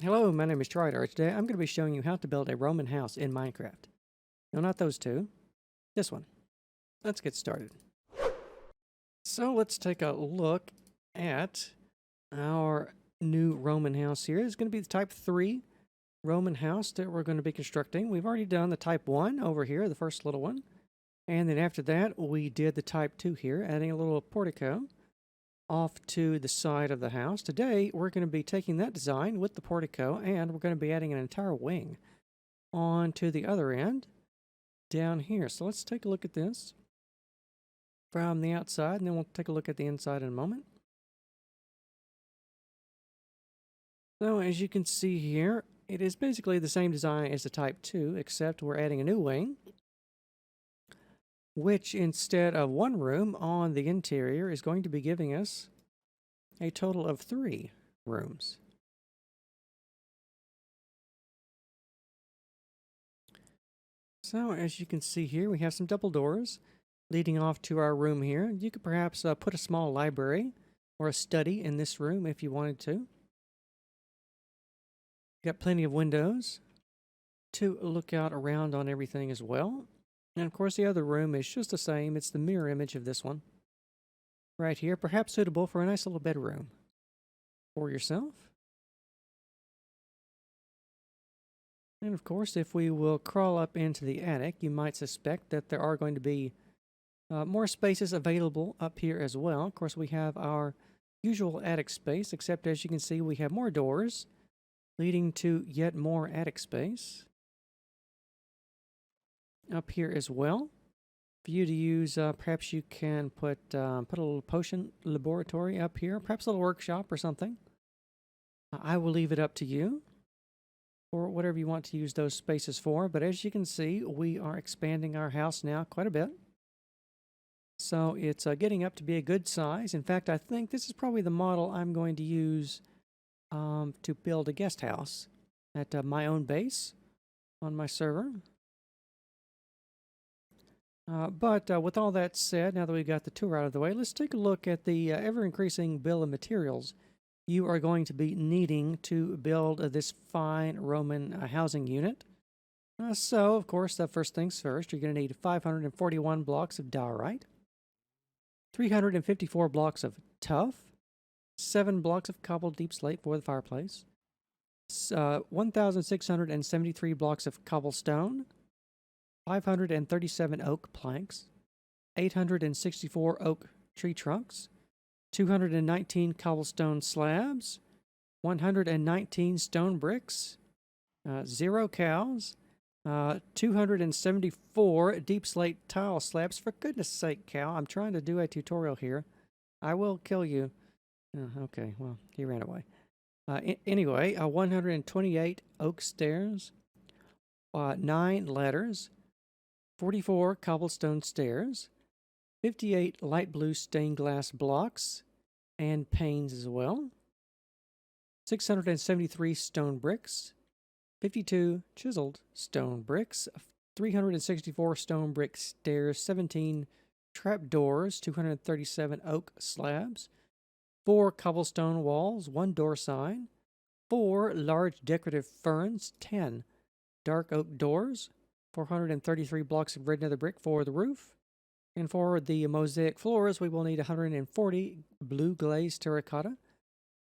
Hello, my name is Trydar. Today I'm going to be showing you how to build a Roman house in Minecraft. No, not those two. This one. Let's get started. So let's take a look at our new Roman house here. It's going to be the type 3 Roman house that we're going to be constructing. We've already done the type 1 over here, the first little one. And then after that, we did the type 2 here, adding a little portico off to the side of the house. Today, we're going to be taking that design with the portico, and we're going to be adding an entire wing onto the other end down here. So let's take a look at this from the outside, and then we'll take a look at the inside in a moment. So as you can see here, it is basically the same design as the Type 2, except we're adding a new wing, which instead of one room on the interior is going to be giving us a total of 3 rooms. So as you can see here, we have some double doors leading off to our room here. You could perhaps put a small library or a study in this room if you wanted to. Got plenty of windows to look out around on everything as well. And of course the other room is just the same. It's the mirror image of this one right here, perhaps suitable for a nice little bedroom for yourself. And of course, if we will crawl up into the attic, you might suspect that there are going to be more spaces available up here as well. Of course, we have our usual attic space, except as you can see, we have more doors leading to yet more attic space up here as well. For you to use, perhaps you can put a little potion laboratory up here, perhaps a little workshop or something. I will leave it up to you or whatever you want to use those spaces for. But as you can see, we are expanding our house now quite a bit. So it's getting up to be a good size. In fact, I think this is probably the model I'm going to use to build a guest house at my own base on my server. But with all that said, now that we've got the tour out of the way, let's take a look at the ever-increasing bill of materials you are going to be needing to build this fine Roman housing unit. So, of course, first things first, you're going to need 541 blocks of diorite, 354 blocks of tuff, 7 blocks of cobbled deep slate for the fireplace, 1,673 blocks of cobblestone, 537 oak planks, 864 oak tree trunks, 219 cobblestone slabs, 119 stone bricks, 0 cows, 274 deep slate tile slabs. For goodness sake, cow, I'm trying to do a tutorial here. I will kill you. Okay, well, he ran away. Anyway, 128 oak stairs, 9 ladders, 44 cobblestone stairs, 58 light blue stained glass blocks and panes as well, 673 stone bricks, 52 chiseled stone bricks, 364 stone brick stairs, 17 trap doors, 237 oak slabs, 4 cobblestone walls, 1 door sign, 4 large decorative ferns, 10 dark oak doors, 433 blocks of red nether brick for the roof. And for the mosaic floors, we will need 140 blue glazed terracotta,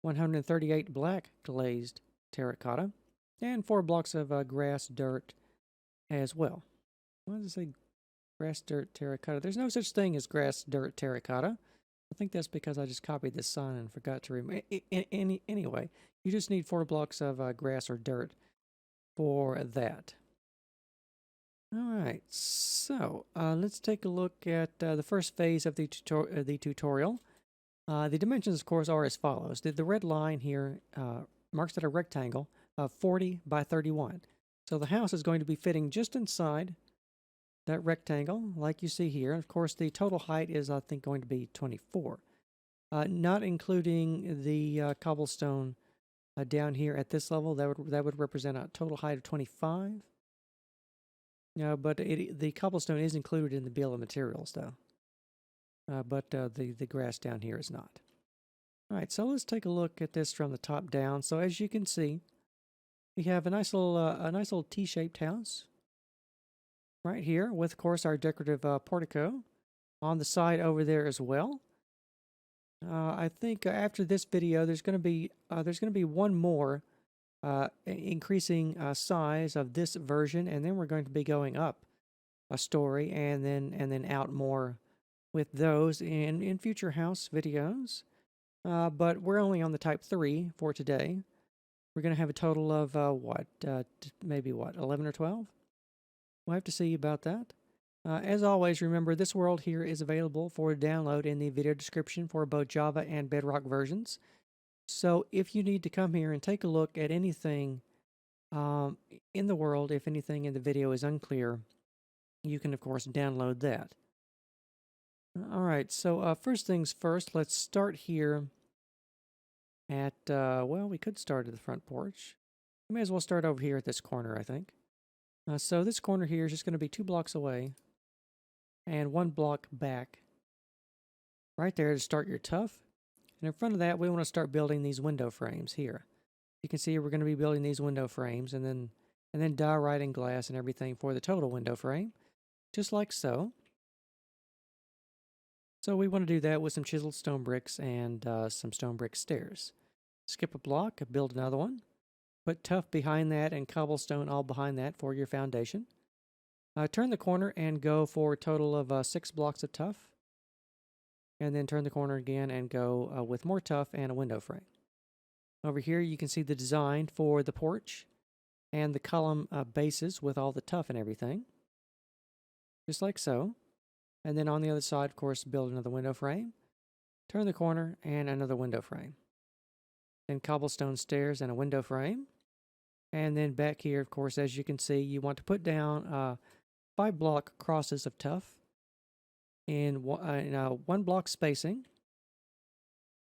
138 black glazed terracotta, and 4 blocks of grass dirt as well. Why does it say grass dirt terracotta? There's no such thing as grass dirt terracotta. I think that's because I just copied this sign and forgot to remove it. Anyway, you just need 4 blocks of grass or dirt for that. All right, so let's take a look at the first phase of the tutorial. The dimensions, of course, are as follows. The red line here marks out a rectangle of 40 by 31. So the house is going to be fitting just inside that rectangle, like you see here. Of course, the total height is, I think, going to be 24, not including the cobblestone down here at this level. That would represent a total height of 25. But the cobblestone is included in the bill of materials, though. But the grass down here is not. All right, so let's take a look at this from the top down. So as you can see, we have a nice little T-shaped house right here with, of course, our decorative portico on the side over there as well. I think after this video, there's going to be one more increasing size of this version, and then we're going to be going up a story and then out more with those in future house videos. But we're only on the type 3 for today. We're going to have a total of maybe 11 or 12. We'll have to see about that. As always, remember this world here is available for download in the video description for both Java and Bedrock versions. So if you need to come here and take a look at anything in the world, if anything in the video is unclear, you can, of course, download that. All right, so first things first, let's start here at, well, we could start at the front porch. We may as well start over here at this corner, I think. So this corner here is just going to be 2 blocks away and 1 block back. Right there to start your tuff. And in front of that, we want to start building these window frames here. You can see we're going to be building these window frames and then die-writing glass and everything for the total window frame, just like so. So we want to do that with some chiseled stone bricks and some stone brick stairs. Skip a block, build another one. Put tuff behind that and cobblestone all behind that for your foundation. Turn the corner and go for a total of 6 blocks of tuff. And then turn the corner again and go with more tuff and a window frame. Over here you can see the design for the porch and the column bases with all the tuff and everything. Just like so. And then on the other side, of course, build another window frame. Turn the corner and another window frame. Then cobblestone stairs and a window frame. And then back here, of course, as you can see, you want to put down 5 block crosses of tuff in 1 block spacing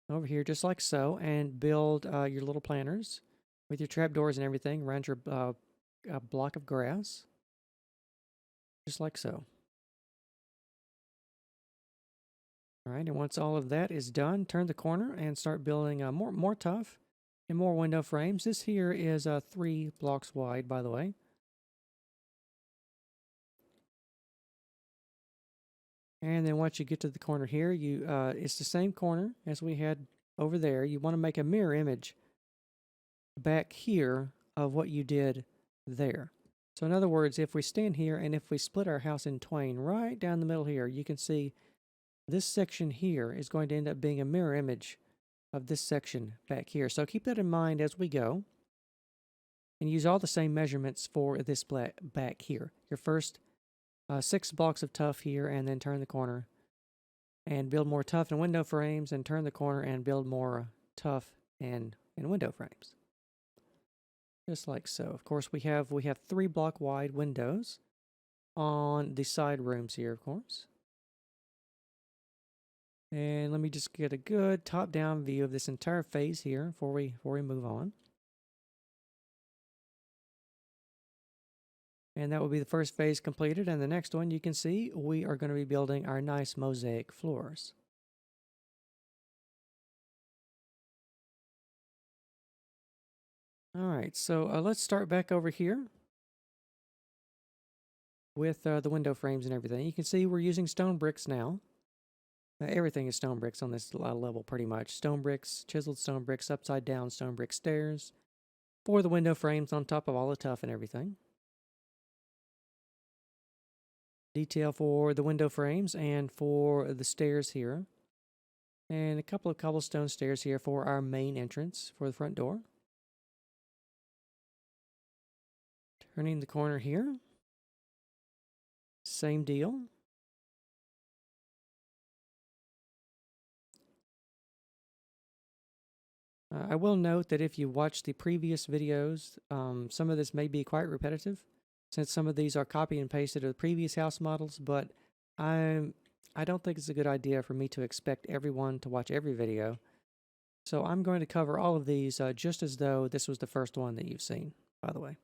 over here, just like so, and build your little planters with your trapdoors and everything around your block of grass, just like so. All right, and once all of that is done, turn the corner and start building more tuff and more window frames. This here is 3 blocks wide, by the way. And then once you get to the corner here, it's the same corner as we had over there. You want to make a mirror image back here of what you did there. So in other words, if we stand here and if we split our house in twain right down the middle here, you can see this section here is going to end up being a mirror image of this section back here. So keep that in mind as we go. And use all the same measurements for this back here. Your first 6 blocks of tuff here, and then turn the corner and build more tuff and window frames, and turn the corner and build more tuff and window frames. Just like so. Of course, we have 3 block wide windows on the side rooms here, of course. And let me just get a good top-down view of this entire phase here before we move on. And that will be the first phase completed. And the next one, you can see, we are going to be building our nice mosaic floors. All right, so let's start back over here with the window frames and everything. You can see we're using stone bricks now. Everything is stone bricks on this level pretty much. Stone bricks, chiseled stone bricks, upside down stone brick stairs for the window frames on top of all the tuff and everything. Detail for the window frames and for the stairs here. And a couple of cobblestone stairs here for our main entrance for the front door. Turning the corner here. Same deal. I will note that if you watch the previous videos, some of this may be quite repetitive, since some of these are copy and pasted of the previous house models, but I don't think it's a good idea for me to expect everyone to watch every video. So I'm going to cover all of these just as though this was the first one that you've seen, by the way.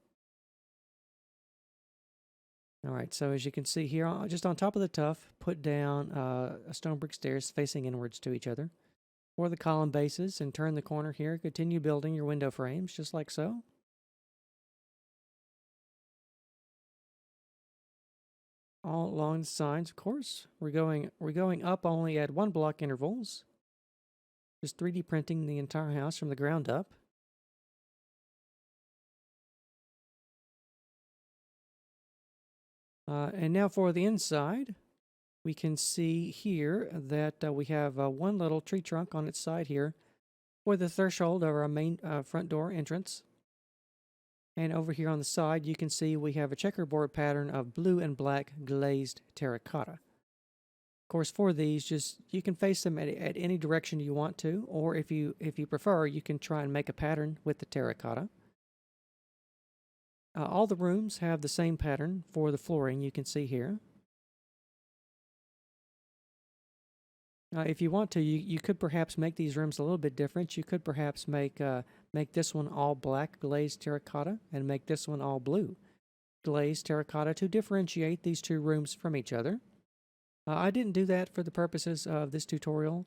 All right, so as you can see here, just on top of the tuff, put down a stone brick stairs facing inwards to each other for the column bases, and turn the corner here. Continue building your window frames, just like so. all along the sides, of course. We're going up only at 1 block intervals. Just 3D printing the entire house from the ground up. And now for the inside, we can see here that we have one little tree trunk on its side here for the threshold of our main front door entrance. And over here on the side, you can see we have a checkerboard pattern of blue and black glazed terracotta. Of course, for these, just you can face them at any direction you want to, or if you prefer, you can try and make a pattern with the terracotta. All the rooms have the same pattern for the flooring you can see here. If you want to, you could perhaps make these rooms a little bit different. You could perhaps make this one all black glazed terracotta and make this one all blue glazed terracotta to differentiate these two rooms from each other. I didn't do that for the purposes of this tutorial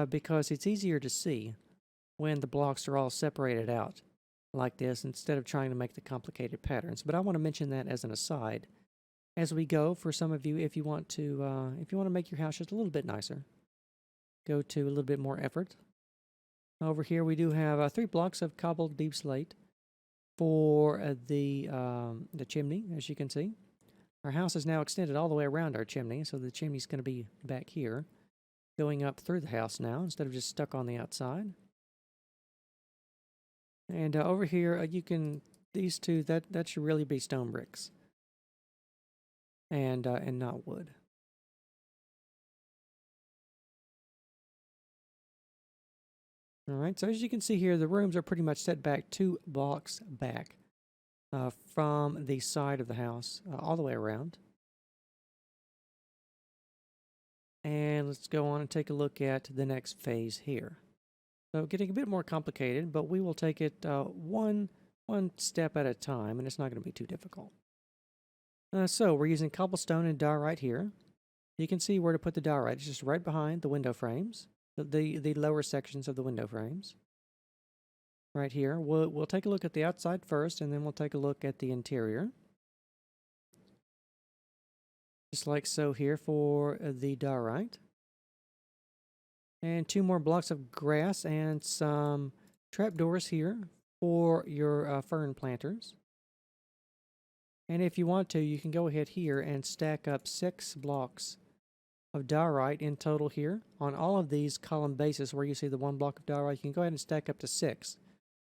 because it's easier to see when the blocks are all separated out like this instead of trying to make the complicated patterns. But I want to mention that as an aside as we go for some of you if you want to make your house just a little bit nicer. Go to a little bit more effort. Over here we do have 3 blocks of cobbled deep slate for the chimney, as you can see. Our house is now extended all the way around our chimney, so the chimney's going to be back here, going up through the house now instead of just stuck on the outside. And over here, these two, that should really be stone bricks and not wood. All right, so as you can see here, the rooms are pretty much set back 2 blocks back from the side of the house all the way around. And let's go on and take a look at the next phase here. So getting a bit more complicated, but we will take it one step at a time, and it's not going to be too difficult. So we're using cobblestone and diorite here. You can see where to put the diorite. It's just right behind the window frames, the lower sections of the window frames. Right here. We'll take a look at the outside first, and then we'll take a look at the interior. Just like so here for the diorite. And 2 more blocks of grass and some trapdoors here for your fern planters. And if you want to, you can go ahead here and stack up 6 blocks of diorite in total here. On all of these column bases where you see the 1 block of diorite, you can go ahead and stack up to 6.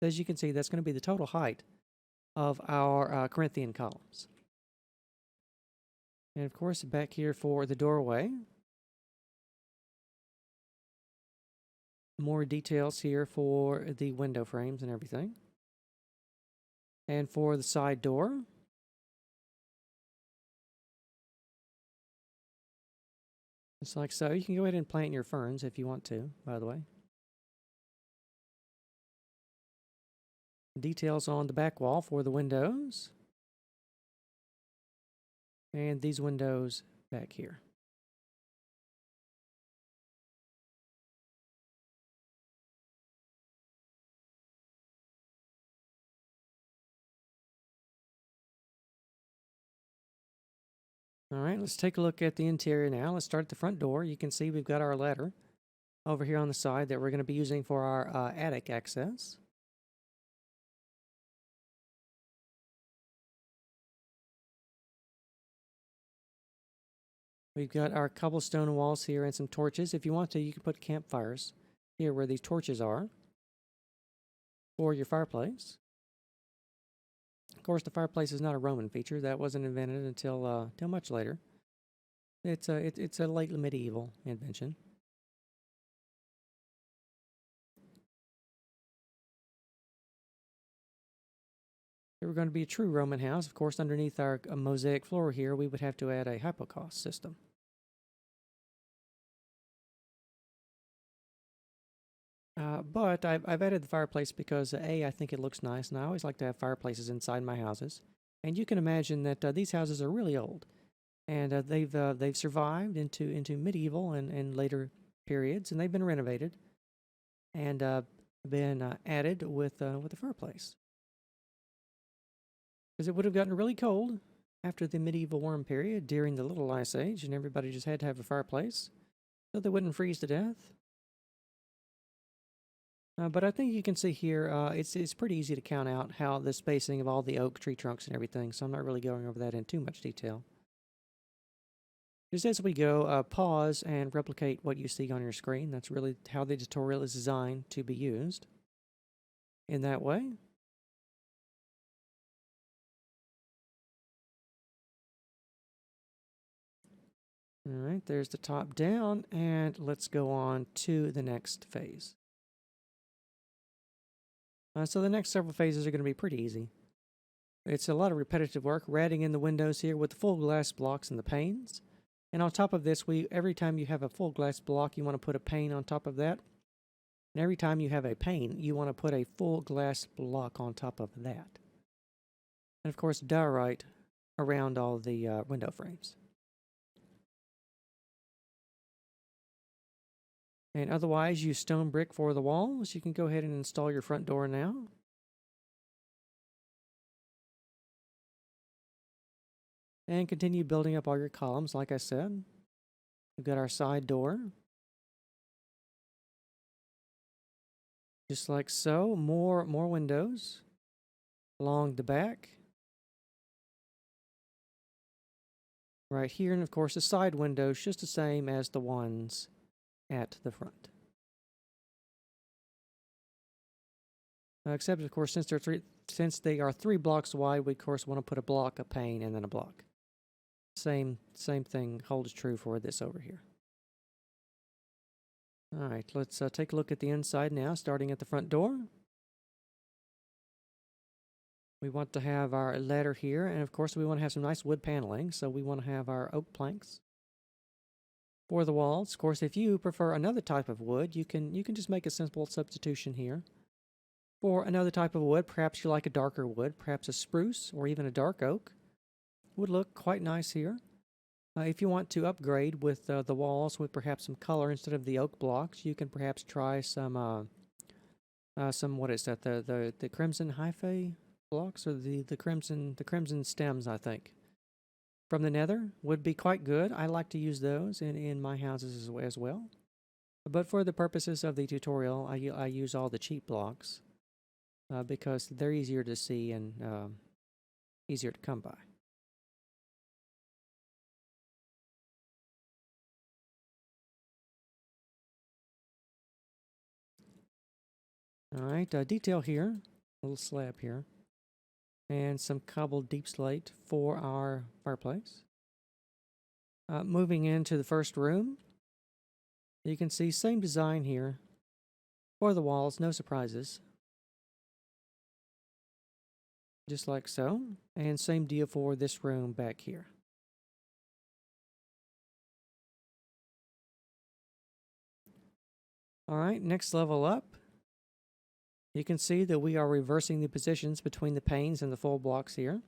As you can see, that's going to be the total height of our Corinthian columns. And of course, back here for the doorway. More details here for the window frames and everything. And for the side door. Just like so. You can go ahead and plant your ferns if you want to, by the way. Details on the back wall for the windows. And these windows back here. All right, let's take a look at the interior now. Let's start at the front door. You can see we've got our ladder over here on the side that we're going to be using for our attic access. We've got our cobblestone walls here and some torches. If you want to, you can put campfires here where these torches are for your fireplace. Of course, the fireplace is not a Roman feature. That wasn't invented until much later. It's a late medieval invention. If we're going to be a true Roman house, of course, underneath our mosaic floor here, we would have to add a hypocaust system. But I've added the fireplace because I think it looks nice, and I always like to have fireplaces inside my houses. And you can imagine that these houses are really old, and they've survived into medieval and later periods, and they've been renovated and been added with the fireplace. Because it would have gotten really cold after the medieval warm period during the Little Ice Age, and everybody just had to have a fireplace so they wouldn't freeze to death. But I think you can see here, it's pretty easy to count out how the spacing of all the oak tree trunks and everything, so I'm not really going over that in too much detail. Just as we go, pause and replicate what you see on your screen. That's really how the tutorial is designed to be used in that way. All right, there's the top down, and let's go on to the next phase. So the next several phases are going to be pretty easy. It's a lot of repetitive work. We're adding in the windows here with the full glass blocks and the panes. And on top of this, every time you have a full glass block, you want to put a pane on top of that. And every time you have a pane, you want to put a full glass block on top of that. And of course, diorite around all the window frames. And otherwise, use stone brick for the walls. You can go ahead and install your front door now. And continue building up all your columns, like I said. We've got our side door. Just like so. More windows along the back. Right here, and of course the side windows just the same as the ones at the front. Except, of course, since they are 3 blocks wide, we of course want to put a block, a pane, and then a block. Same thing holds true for this over here. All right, let's take a look at the inside now, starting at the front door. We want to have our ladder here, and of course we want to have some nice wood paneling, so we want to have our oak planks. For the walls, of course, if you prefer another type of wood, you can just make a simple substitution here. For another type of wood, perhaps you like a darker wood, perhaps a spruce or even a dark oak, would look quite nice here. If you want to upgrade with the walls with perhaps some color instead of the oak blocks, you can perhaps try some what is that, the crimson hyphae blocks, or the crimson stems, I think, from the nether would be quite good. I like to use those in my houses as well. But for the purposes of the tutorial, I use all the cheap blocks because they're easier to see and easier to come by. All right, detail here, a little slab here, and some cobbled deep slate for our fireplace. Moving into the first room, you can see same design here for the walls, no surprises. Just like so, and same deal for this room back here. All right, next level up. You can see that we are reversing the positions between the panes and the full blocks here.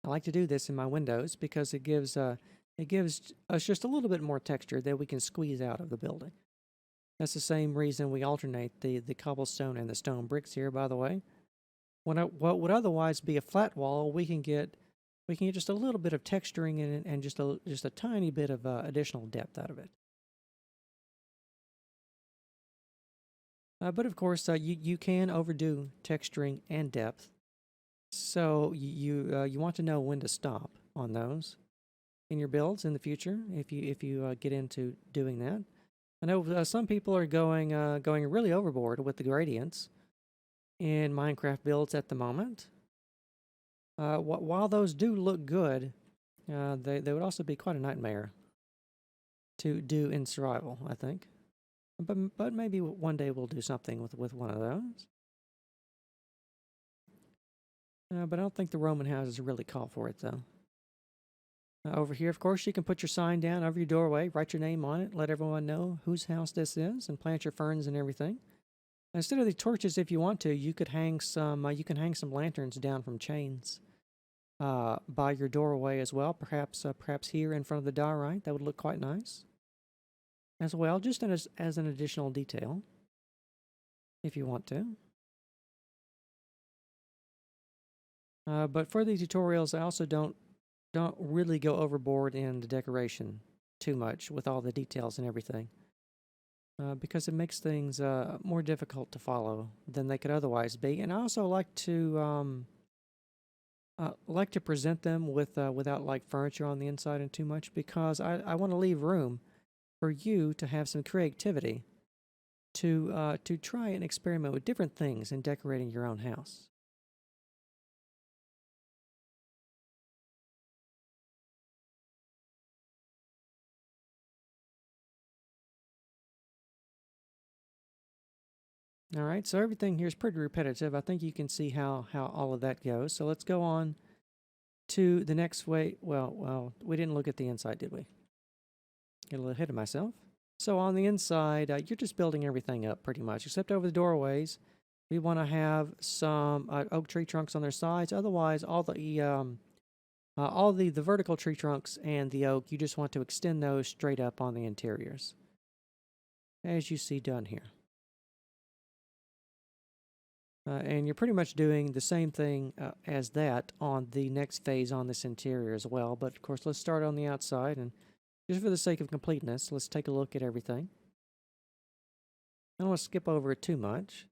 I like to do this in my windows because it gives us just a little bit more texture that we can squeeze out of the building. That's the same reason we alternate the cobblestone and the stone bricks here, by the way. What would otherwise be a flat wall, we can get just a little bit of texturing in it and just a tiny bit of additional depth out of it. But of course, you can overdo texturing and depth, so you want to know when to stop on those in your builds in the future if you get into doing that. I know some people are going really overboard with the gradients in Minecraft builds at the moment. While those do look good, they would also be quite a nightmare to do in survival, I think. But maybe one day we'll do something with one of those. But I don't think the Roman houses really call for it, though. Over here, of course, you can put your sign down over your doorway, write your name on it, let everyone know whose house this is, and plant your ferns and everything. Instead of the torches, if you want to, you could hang some. You can hang some lanterns down from chains by your doorway as well. Perhaps here in front of the diorite, that would look quite nice as well, just as an additional detail, if you want to. But for these tutorials, I also don't really go overboard in the decoration too much with all the details and everything, because it makes things more difficult to follow than they could otherwise be. And I also like to present them with without like furniture on the inside and too much, because I want to leave room for you to have some creativity to try and experiment with different things in decorating your own house. All right, so everything here is pretty repetitive. I think you can see how all of that goes. So let's go on to the next way. Well, we didn't look at the inside, did we? Get a little ahead of myself. So on the inside, you're just building everything up pretty much, except over the doorways. We want to have some oak tree trunks on their sides. Otherwise, all the vertical tree trunks and the oak, you just want to extend those straight up on the interiors, as you see done here. And you're pretty much doing the same thing as that on the next phase on this interior as well. But of course, let's start on the outside, and just for the sake of completeness, let's take a look at everything. I don't want to skip over it too much.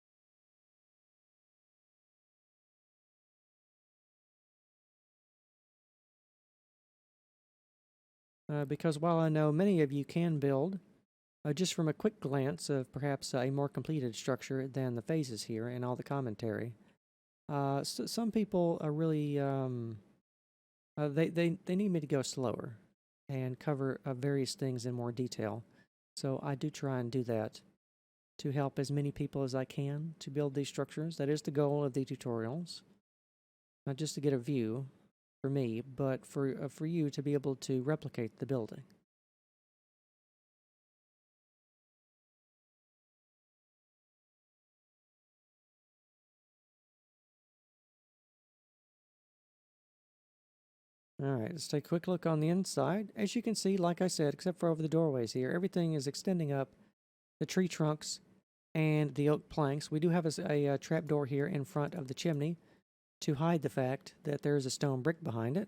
Because while I know many of you can build, just from a quick glance of perhaps a more completed structure than the phases here and all the commentary, some people are really they need me to go slower and cover various things in more detail. So I do try and do that to help as many people as I can to build these structures. That is the goal of the tutorials, not just to get a view for me, but for you to be able to replicate the building. All right, let's take a quick look on the inside. As you can see, like I said, except for over the doorways here, everything is extending up the tree trunks and the oak planks. We do have a trapdoor here in front of the chimney to hide the fact that there is a stone brick behind it,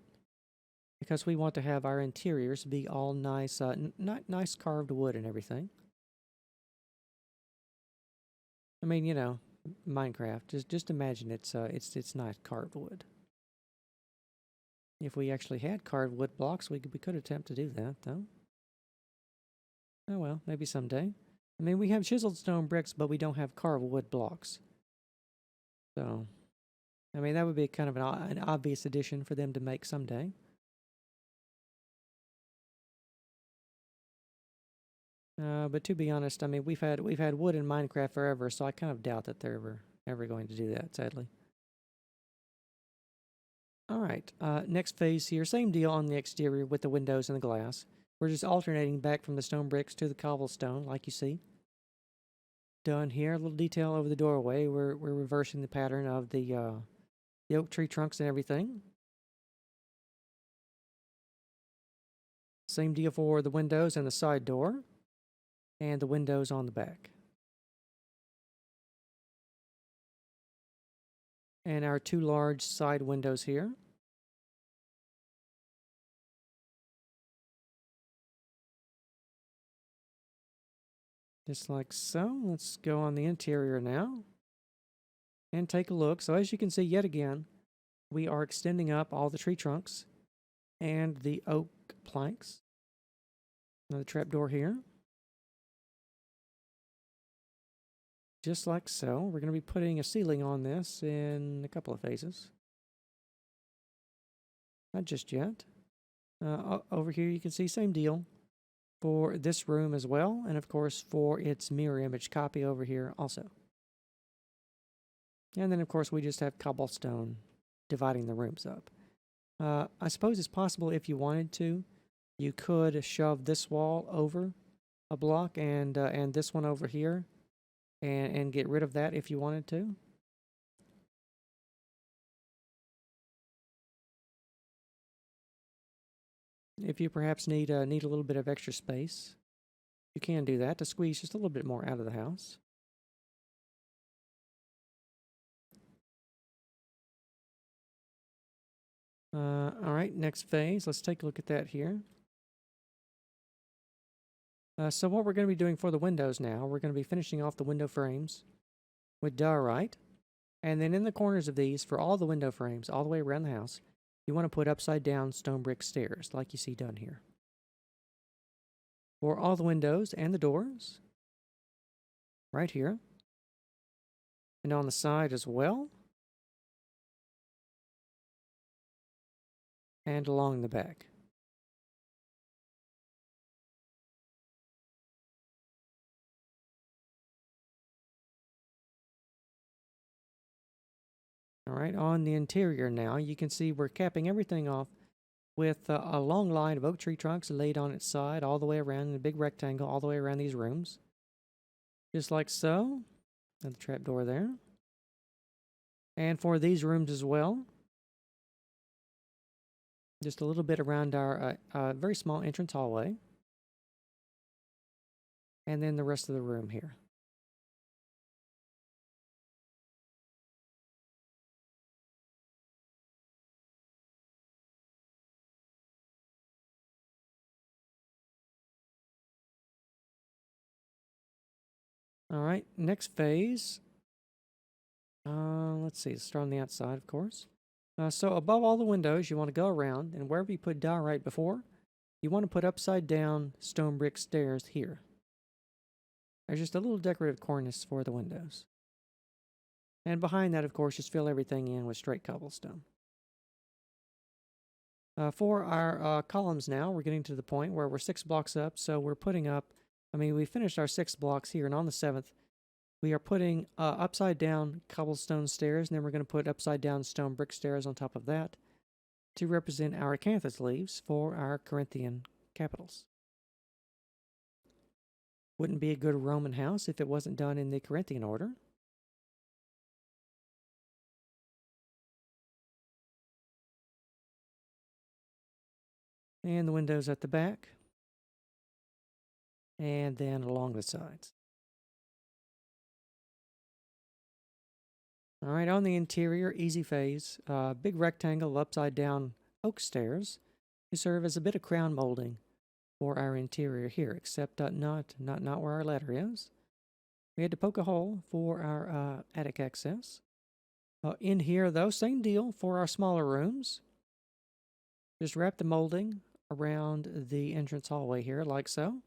because we want to have our interiors be all nice, nice carved wood and everything. I mean, you know, Minecraft. Just imagine it's not carved wood. If we actually had carved wood blocks, we could attempt to do that, though. Oh well, maybe someday. I mean, we have chiseled stone bricks, but we don't have carved wood blocks. So, I mean, that would be kind of an obvious addition for them to make someday. But to be honest, I mean, we've had wood in Minecraft forever, so I kind of doubt that they're ever going to do that, sadly. All right, next phase here, same deal on the exterior with the windows and the glass. We're just alternating back from the stone bricks to the cobblestone, like you see. Done here, a little detail over the doorway. We're reversing the pattern of the oak tree trunks and everything. Same deal for the windows and the side door, and the windows on the back. And our two large side windows here. Just like so. Let's go on the interior now and take a look. So as you can see, yet again, we are extending up all the tree trunks and the oak planks. Another trapdoor here. Just like so. We're going to be putting a ceiling on this in a couple of phases. Not just yet. Over here you can see same deal for this room as well, and of course for its mirror image copy over here also. And then of course we just have cobblestone dividing the rooms up. I suppose it's possible, if you wanted to, you could shove this wall over a block and this one over here, and get rid of that if you wanted to. If you perhaps need a little bit of extra space, you can do that to squeeze just a little bit more out of the house. All right, next phase. Let's take a look at that here. So what we're going to be doing for the windows now, we're going to be finishing off the window frames with diorite. And then in the corners of these, for all the window frames, all the way around the house, you want to put upside down stone brick stairs like you see done here. For all the windows and the doors, right here. And on the side as well. And along the back. All right, on the interior now, you can see we're capping everything off with a long line of oak tree trunks laid on its side all the way around in a big rectangle all the way around these rooms. Just like so. And the trapdoor there. And for these rooms as well, just a little bit around our very small entrance hallway. And then the rest of the room here. All right, next phase. Let's see, let's start on the outside, of course. So above all the windows, you want to go around, and wherever you put diorite before, you want to put upside down stone brick stairs here. There's just a little decorative cornice for the windows. And behind that, of course, just fill everything in with straight cobblestone. For our columns now, we're getting to the point where we're 6 blocks up, so we're putting up, we finished our 6 blocks here, and on the 7th, we are putting upside down cobblestone stairs, and then we're going to put upside down stone brick stairs on top of that to represent our acanthus leaves for our Corinthian capitals. Wouldn't be a good Roman house if it wasn't done in the Corinthian order. And the windows at the back. And then along the sides. All right, on the interior, easy phase, big rectangle upside down oak stairs to serve as a bit of crown molding for our interior here, except not where our ladder is. We had to poke a hole for our attic access. In here, though, same deal for our smaller rooms. Just wrap the molding around the entrance hallway here, like so.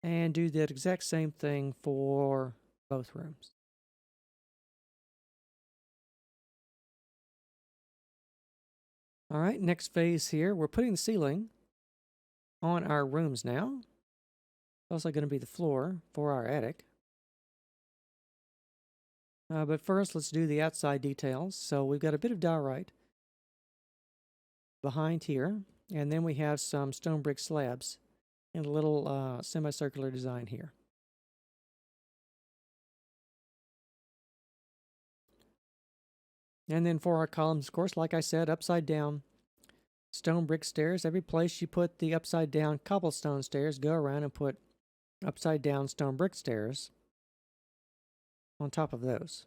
And do that exact same thing for both rooms. All right, next phase here, we're putting the ceiling on our rooms now. It's also going to be the floor for our attic. But first, let's do the outside details. So we've got a bit of diorite behind here, and then we have some stone brick slabs in a little semicircular design here. And then for our columns, of course, like I said, upside down stone brick stairs. Every place you put the upside down cobblestone stairs, go around and put upside down stone brick stairs on top of those.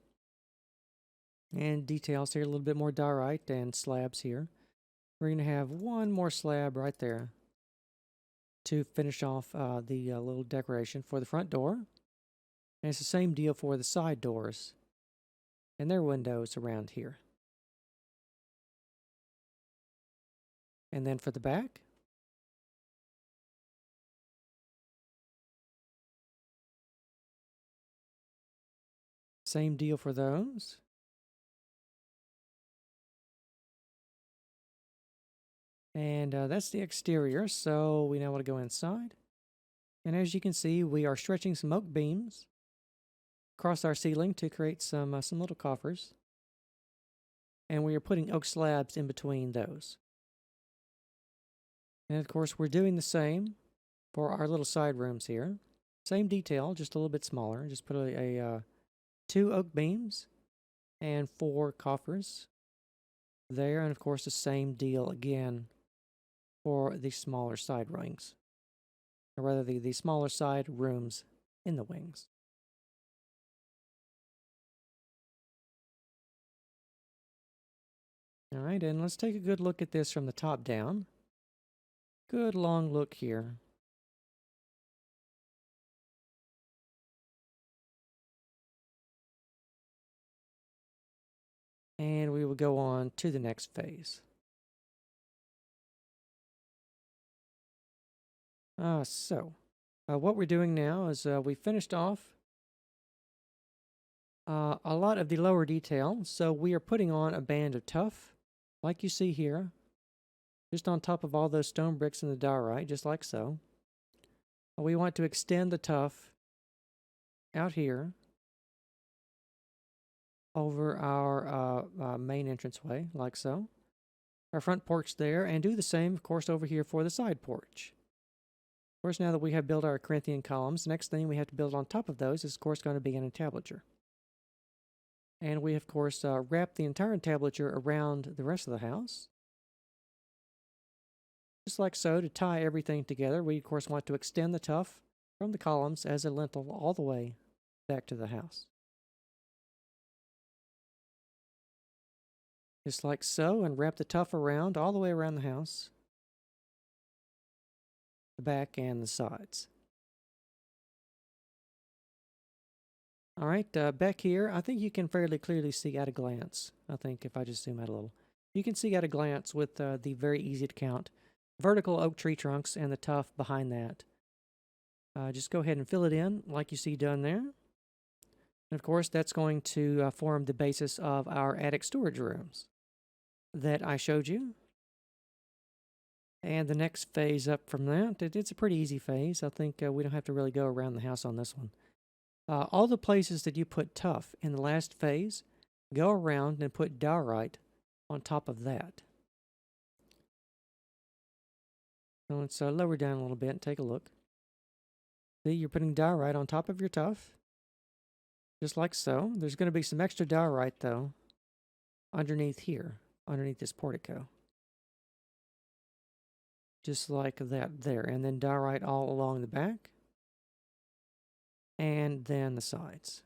And details here, a little bit more diorite and slabs here. We're going to have one more slab right there to finish off the little decoration for the front door. And it's the same deal for the side doors and their windows around here. And then for the back, same deal for those. And that's the exterior, so we now want to go inside. And as you can see, we are stretching some oak beams across our ceiling to create some little coffers. And we are putting oak slabs in between those. And of course, we're doing the same for our little side rooms here. Same detail, just a little bit smaller. Just put a 2 oak beams and 4 coffers there. And of course, the same deal again for the smaller side wings. Or rather, the smaller side rooms in the wings. All right, and let's take a good look at this from the top down. Good long look here. And we will go on to the next phase. What we're doing now is we finished off a lot of the lower detail. So we are putting on a band of tuff, like you see here, just on top of all those stone bricks in the diorite, just like so. We want to extend the tuff out here over our main entranceway, like so. Our front porch there, and do the same, of course, over here for the side porch. Of course, now that we have built our Corinthian columns, the next thing we have to build on top of those is, of course, going to be an entablature. And we, of course, wrap the entire entablature around the rest of the house. Just like so, to tie everything together, we, of course, want to extend the tuff from the columns as a lintel all the way back to the house. Just like so, and wrap the tuff around all the way around the house, the back and the sides. All right, back here, I think you can fairly clearly see at a glance. I think if I just zoom out a little, you can see at a glance with the very easy to count vertical oak tree trunks and the tuff behind that. Just go ahead and fill it in like you see done there. And of course, that's going to form the basis of our attic storage rooms that I showed you. And the next phase up from that, it's a pretty easy phase. I think we don't have to really go around the house on this one. All the places that you put tuff in the last phase, go around and put diorite on top of that. So let's lower down a little bit and take a look. See, you're putting diorite on top of your tuff, just like so. There's going to be some extra diorite, though, underneath here, underneath this portico. Just like that there. And then diorite all along the back. And then the sides.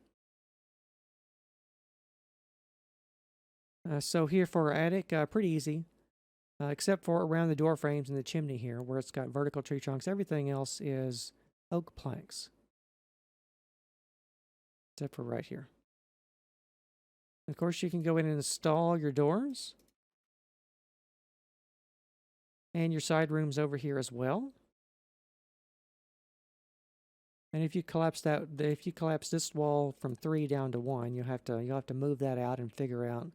So here for our attic, pretty easy. Except for around the door frames and the chimney here, where it's got vertical tree trunks. Everything else is oak planks. Except for right here. Of course, you can go in and install your doors. And your side rooms over here as well. And if you collapse this wall from 3 down to 1, you'll have to move that out and figure out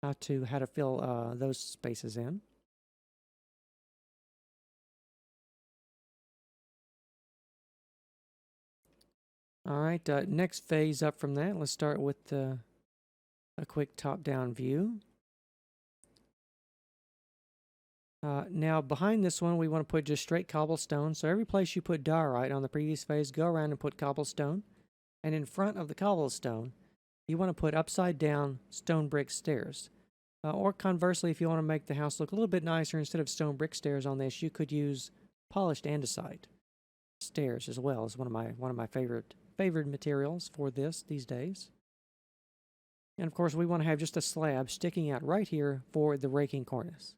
how to fill those spaces in. All right, next phase up from that, let's start with a quick top-down view. Now, behind this one, we want to put just straight cobblestone. So every place you put diorite on the previous phase, go around and put cobblestone. And in front of the cobblestone, you want to put upside-down stone brick stairs. Or conversely, if you want to make the house look a little bit nicer, instead of stone brick stairs on this, you could use polished andesite stairs as well. As one of my favorite materials for these days. And of course, we want to have just a slab sticking out right here for the raking cornice.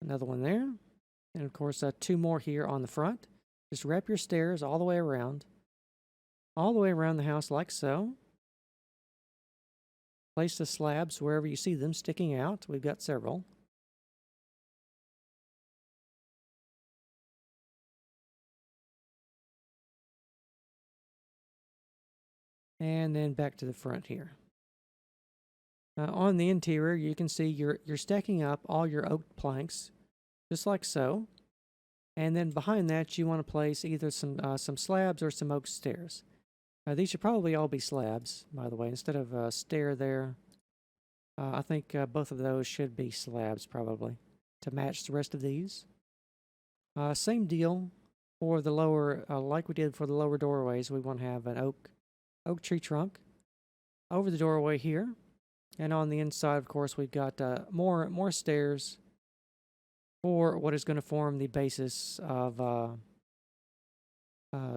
Another one there. And of course, 2 more here on the front. Just wrap your stairs all the way around the house like so. Place the slabs wherever you see them sticking out. We've got several. And then back to the front here. On the interior, you can see you're stacking up all your oak planks, just like so. And then behind that, you want to place either some slabs or some oak stairs. These should probably all be slabs, by the way, instead of a stair there. I think both of those should be slabs, probably, to match the rest of these. Same deal for the lower, like we did for the lower doorways. We want to have an oak tree trunk over the doorway here. And on the inside, of course, we've got more stairs for what is going to form the basis of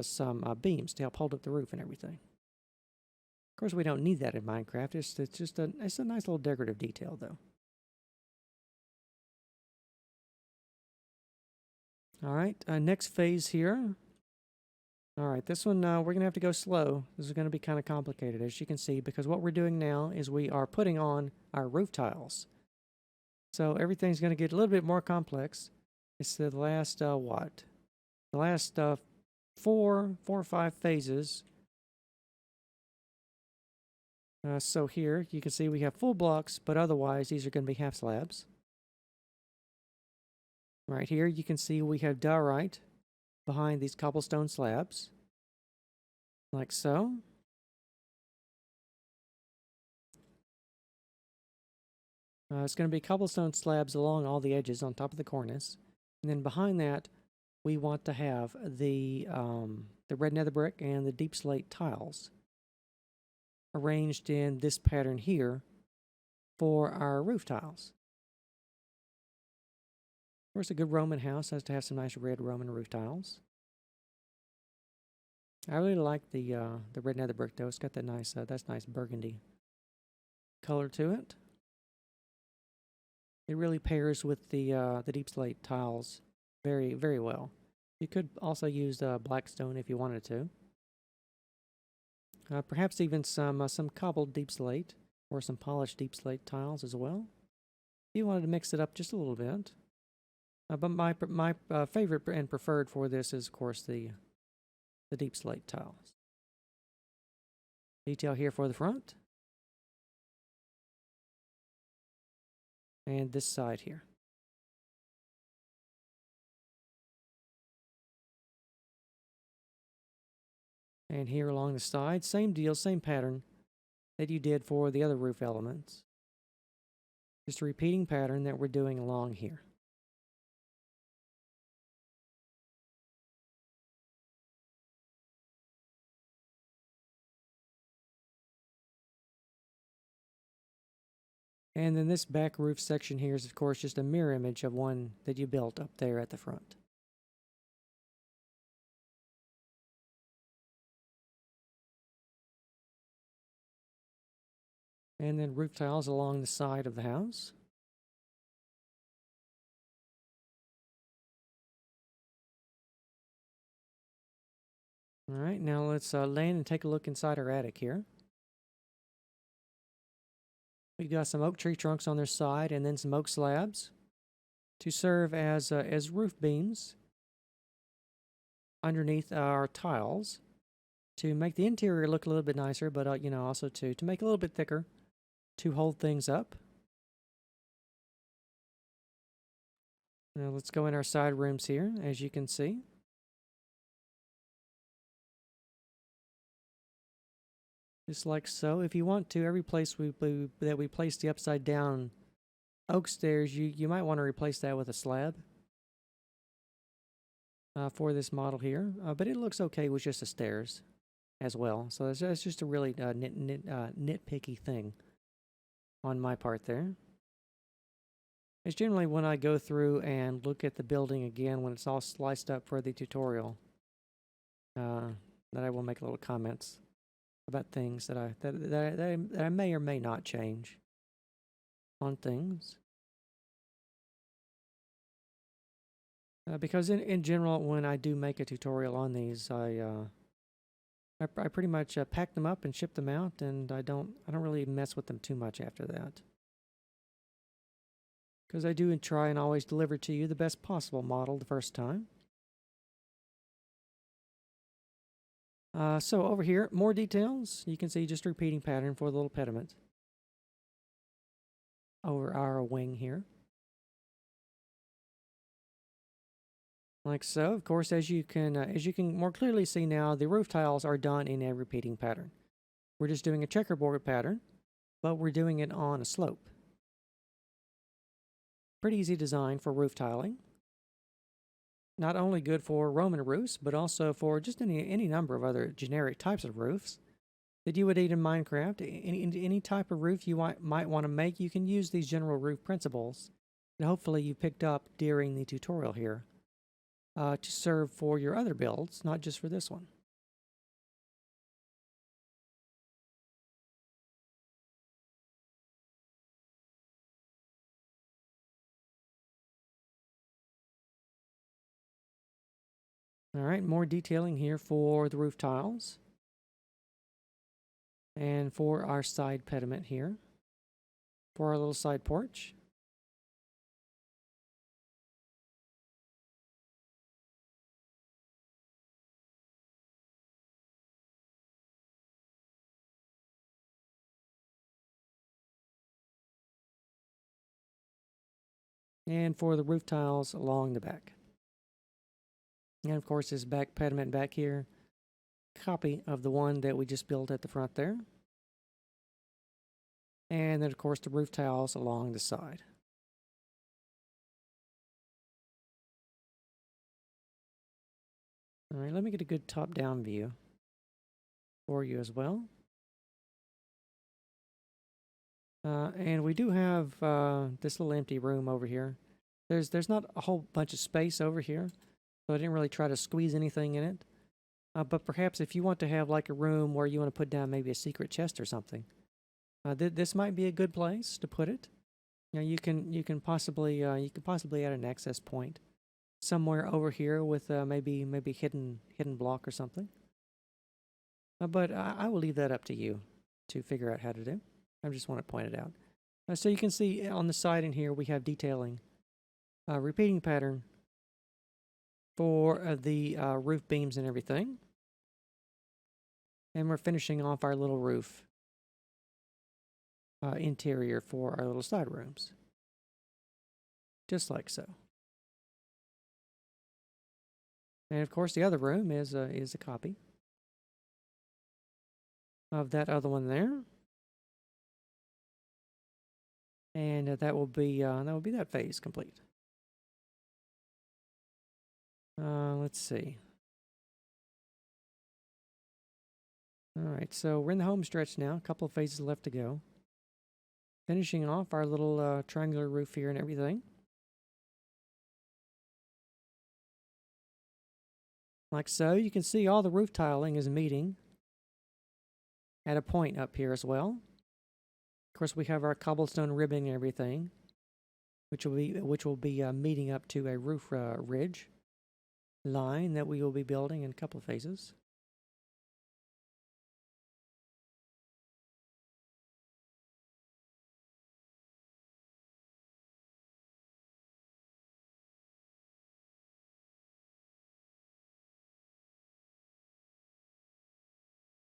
some beams to help hold up the roof and everything. Of course, we don't need that in Minecraft. It's a nice little decorative detail, though. All right, next phase here. All right, this one we're going to have to go slow. This is going to be kind of complicated, as you can see, because what we're doing now is we are putting on our roof tiles. So everything's going to get a little bit more complex. It's the last, what? The last four or five phases. So here, you can see we have full blocks, but otherwise these are going to be half slabs. Right here, you can see we have diorite behind these cobblestone slabs, like so. It's going to be cobblestone slabs along all the edges on top of the cornice. And then behind that, we want to have the red nether brick and the deep slate tiles arranged in this pattern here for our roof tiles. Of course, a good Roman house has to have some nice red Roman roof tiles. I really like the red nether brick though. It's got that nice that's nice burgundy color to it. It really pairs with the deep slate tiles very, very well. You could also use blackstone if you wanted to. Perhaps even some cobbled deep slate or some polished deep slate tiles as well. If you wanted to mix it up just a little bit. But my favorite and preferred for this is, of course, the deep slate tiles. Detail here for the front. And this side here. And here along the side, same deal, same pattern that you did for the other roof elements. Just a repeating pattern that we're doing along here. And then this back roof section here is, of course, just a mirror image of one that you built up there at the front. And then roof tiles along the side of the house. All right, now let's land and take a look inside our attic here. We've got some oak tree trunks on their side and then some oak slabs to serve as roof beams underneath our tiles to make the interior look a little bit nicer, but you know, also to make it a little bit thicker to hold things up. Now let's go in our side rooms here, as you can see. Just like so. If you want to, every place that we place the upside down oak stairs, you might want to replace that with a slab for this model here. But it looks okay with just the stairs as well. So that's just a really nitpicky thing on my part there. It's generally when I go through and look at the building again when it's all sliced up for the tutorial that I will make little comments about things that I may or may not change on things. Because in general, when I do make a tutorial on these, I pretty much pack them up and ship them out, and I don't really mess with them too much after that. Because I do try and always deliver to you the best possible model the first time. So over here, more details. You can see just a repeating pattern for the little pediment over our wing here. Like so. Of course, as you can more clearly see now, the roof tiles are done in a repeating pattern. We're just doing a checkerboard pattern, but we're doing it on a slope. Pretty easy design for roof tiling. Not only good for Roman roofs, but also for just any number of other generic types of roofs that you would need in Minecraft. Any type of roof you might want to make, you can use these general roof principles that hopefully you picked up during the tutorial here to serve for your other builds, not just for this one. All right, more detailing here for the roof tiles. And for our side pediment here. For our little side porch. And for the roof tiles along the back. And of course, this back pediment back here, copy of the one that we just built at the front there. And then, of course, the roof tiles along the side. All right, let me get a good top-down view for you as well. And we do have this little empty room over here. There's not a whole bunch of space over here, so I didn't really try to squeeze anything in it. But perhaps if you want to have like a room where you want to put down maybe a secret chest or something, this might be a good place to put it. You know, you can possibly add an access point somewhere over here with maybe hidden block or something. But I will leave that up to you to figure out how to do. I just want to point it out. So you can see on the side in here we have detailing, repeating pattern for the roof beams and everything. And we're finishing off our little roof interior for our little side rooms. Just like so. And of course the other room is a copy of that other one there. And that will be that phase complete. Let's see. All right, so we're in the home stretch now. A couple of phases left to go. Finishing off our little triangular roof here and everything. Like so, you can see all the roof tiling is meeting at a point up here as well. Of course, we have our cobblestone ribbing and everything, which will be meeting up to a roof ridge line that we will be building in a couple of phases.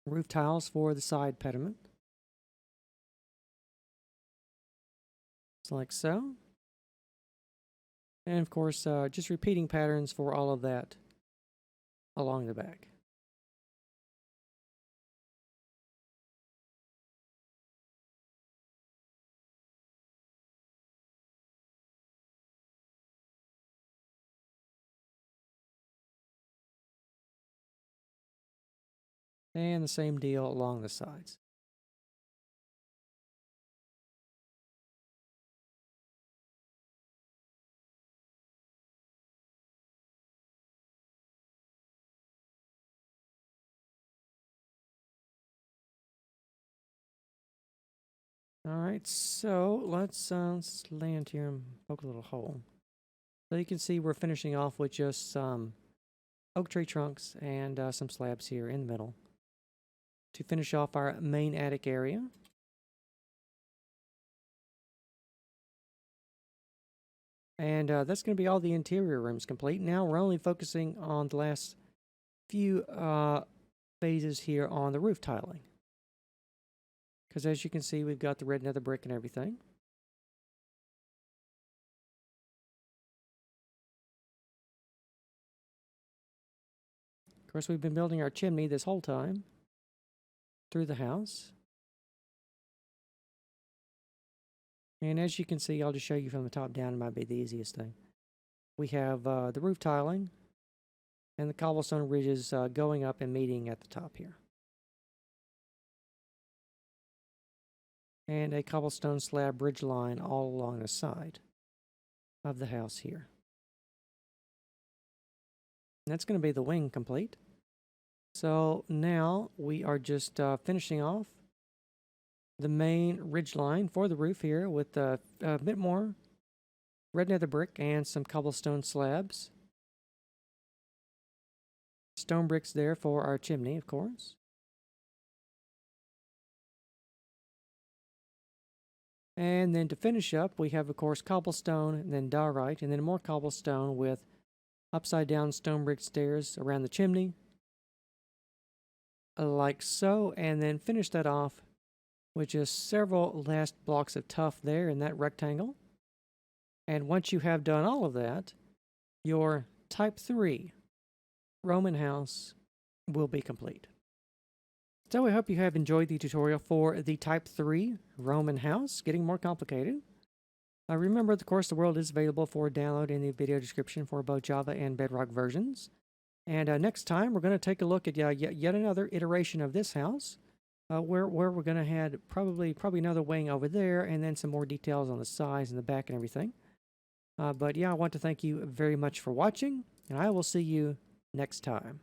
Roof tiles for the side pediment. Just like so. And of course, just repeating patterns for all of that along the back. And the same deal along the sides. All right, so let's land here and poke a little hole. So you can see we're finishing off with just some oak tree trunks and some slabs here in the middle to finish off our main attic area. And that's going to be all the interior rooms complete. Now we're only focusing on the last few phases here on the roof tiling. Because as you can see, we've got the red nether brick and everything. Of course, we've been building our chimney this whole time through the house. And as you can see, I'll just show you from the top down. It might be the easiest thing. We have the roof tiling and the cobblestone ridges going up and meeting at the top here. And a cobblestone slab bridge line all along the side of the house here. And that's going to be the wing complete. So now we are just finishing off the main ridge line for the roof here with a bit more red nether brick and some cobblestone slabs Stone bricks there for our chimney, of course. And then to finish up, we have, of course, cobblestone, and then diorite, and then more cobblestone with upside down stone brick stairs around the chimney, like so, and then finish that off with just several last blocks of tuff there in that rectangle. And once you have done all of that, your Type 3 Roman house will be complete. So I hope you have enjoyed the tutorial for the Type 3 Roman house, getting more complicated. Remember, of course, the world is available for download in the video description for both Java and Bedrock versions. And next time, we're going to take a look at yet another iteration of this house, where we're going to have probably another wing over there, and then some more details on the sides and the back and everything. But yeah, I want to thank you very much for watching, and I will see you next time.